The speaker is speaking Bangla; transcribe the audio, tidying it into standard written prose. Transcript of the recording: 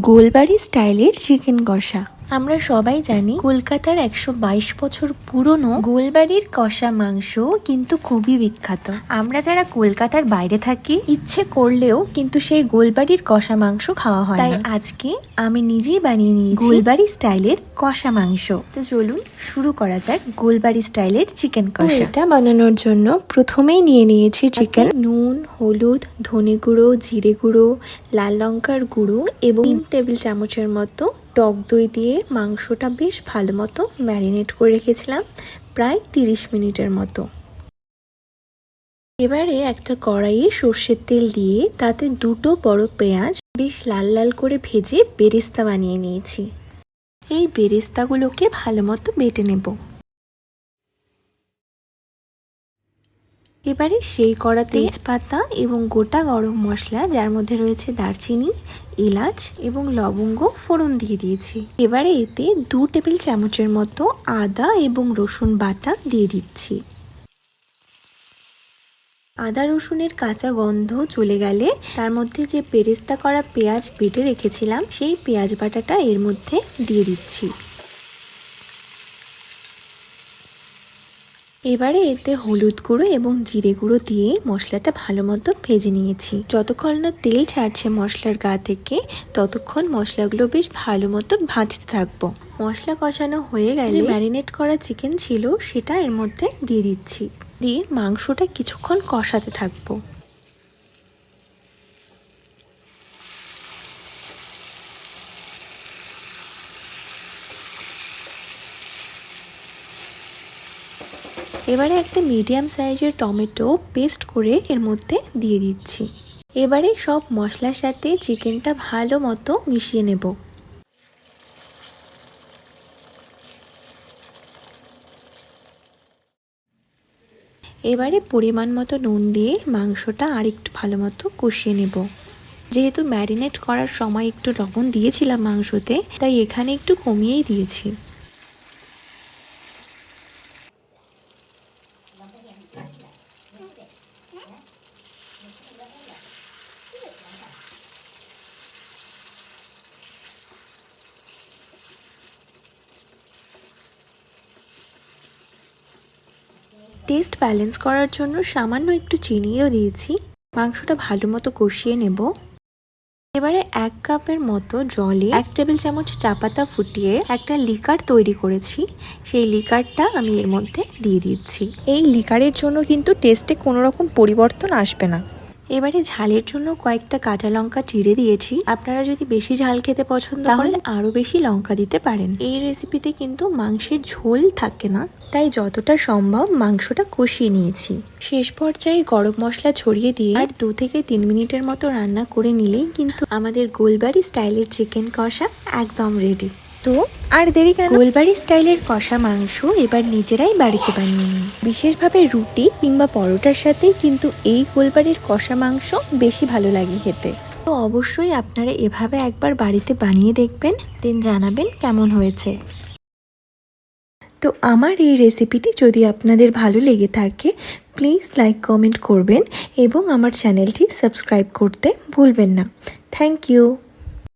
গোলবাড়ি স্টাইলের চিকেন কষা। আমরা সবাই জানি কলকাতার 122 বছর পুরনো গোলবাড়ির কষা মাংস কিন্তু খুবই বিখ্যাত। আমরা যারা কলকাতার বাইরে থাকি ইচ্ছে করলেও কিন্তু সেই গোলবাড়ির কষা মাংস খাওয়া হয় না। তাই আজকে আমি নিজেই বানিয়ে নিয়েছি গোলবাড়ি স্টাইলের কষা মাংস। তো চলুন শুরু করা যাক গোলবাড়ি স্টাইলের চিকেন কষা। এটা বানানোর জন্য প্রথমেই নিয়ে নিয়েছি চিকেন, নুন, হলুদ, ধনে গুঁড়ো, জিরে গুঁড়ো, লাল লঙ্কার গুঁড়ো এবং 3 টেবিল চামচের মতো টক দই দিয়ে মাংসটা বেশ ভালো মতো ম্যারিনেট করে রেখেছিলাম প্রায় 30 মিনিটের মতো। এবারে একটা কড়াইয়ে সর্ষের তেল দিয়ে তাতে 2টো বড় পেঁয়াজ বেশ লাল লাল করে ভেজে বেরেস্তা বানিয়ে নিয়েছি। এই বেরেস্তাগুলোকে ভালো মতো বেটে নেব। এবারে সেই কড়াতে তেজপাতা এবং গোটা গরম মশলা, যার মধ্যে রয়েছে দারচিনি, এলাচ এবং লবঙ্গ ফোড়ন দিয়ে দিয়েছি। এবারে এতে 2 টেবিল চামচের মতো আদা এবং রসুন বাটা দিয়ে দিচ্ছি। আদা রসুনের কাঁচা গন্ধ চলে গেলে তার মধ্যে যে বেরেস্তা করা পেঁয়াজ বেটে রেখেছিলাম সেই পেঁয়াজ বাটাটা এর মধ্যে দিয়ে দিচ্ছি। এবারে এতে হলুদ গুঁড়ো এবং জিরে গুঁড়ো দিয়ে মশলাটা ভালো মতো ভেজে নিয়েছি। যতক্ষণ না তেল ছাড়ছে মশলার গা থেকে ততক্ষণ মশলাগুলো বেশ ভালো মতো ভাজতে থাকবো। মশলা কষানো হয়ে গেলে ম্যারিনেট করা চিকেন ছিল সেটা এর মধ্যে দিয়ে দিচ্ছি, দিয়ে মাংসটা কিছুক্ষণ কষাতে থাকবো। এবারে একটা মিডিয়াম সাইজের টমেটো পেস্ট করে এর মধ্যে দিয়ে দিচ্ছি। এবারে সব মশলার সাথে চিকেনটা ভালো মতো মিশিয়ে নেব। এবারে পরিমাণ মতো নুন দিয়ে মাংসটা আর একটু ভালো মতো কষিয়ে নেব। যেহেতু ম্যারিনেট করার সময় একটু লবণ দিয়েছিলাম মাংসতে, তাই এখানে একটু কমিয়েই দিয়েছি। টেস্ট ব্যালেন্স করার জন্য সামান্য একটু চিনিও দিয়েছি। মাংসটা ভালো মতো কষিয়ে নেব। এবারে 1 কাপের মতো জলে 1 টেবিল চামচ চা পাতা ফুটিয়ে একটা লিকার তৈরি করেছি, সেই লিকারটা আমি এর মধ্যে দিয়ে দিচ্ছি। এই লিকারের জন্য কিন্তু টেস্টে কোনো রকম পরিবর্তন আসবে না। এবারে ঝালের জন্য কয়েকটা কাঁচা লঙ্কা চিড়ে দিয়েছি। আপনারা যদি বেশি ঝাল খেতে পছন্দ করেন আরো বেশি লঙ্কা দিতে পারেন। এই রেসিপিতে কিন্তু মাংসের ঝোল থাকে না, তাই যতটা সম্ভব মাংসটা কষিয়ে নিয়েছি। শেষ পর্যায়ে গরম মশলা ছড়িয়ে দিয়ে আর 2 থেকে 3 মিনিটের মতো রান্না করে নিলেই কিন্তু আমাদের গোলবাড়ি স্টাইলের চিকেন কষা একদম রেডি। তো আর দেরি কেন, গোলবাড়ি স্টাইলের কষা মাংস এবার নিজেরাই বাড়িতে বানিয়ে নিন। বিশেষভাবে রুটি কিংবা পরোটার সাথে কিন্তু এই গোলবাড়ির কষা মাংস বেশি ভালো লাগে খেতে। তো অবশ্যই আপনারা এভাবে একবার বাড়িতে বানিয়ে দেখবেন, দেন জানাবেন কেমন হয়েছে। তো আমার এই রেসিপিটি যদি আপনাদের ভালো লেগে থাকে প্লিজ লাইক কমেন্ট করবেন এবং আমার চ্যানেলটি সাবস্ক্রাইব করতে ভুলবেন না। Thank you.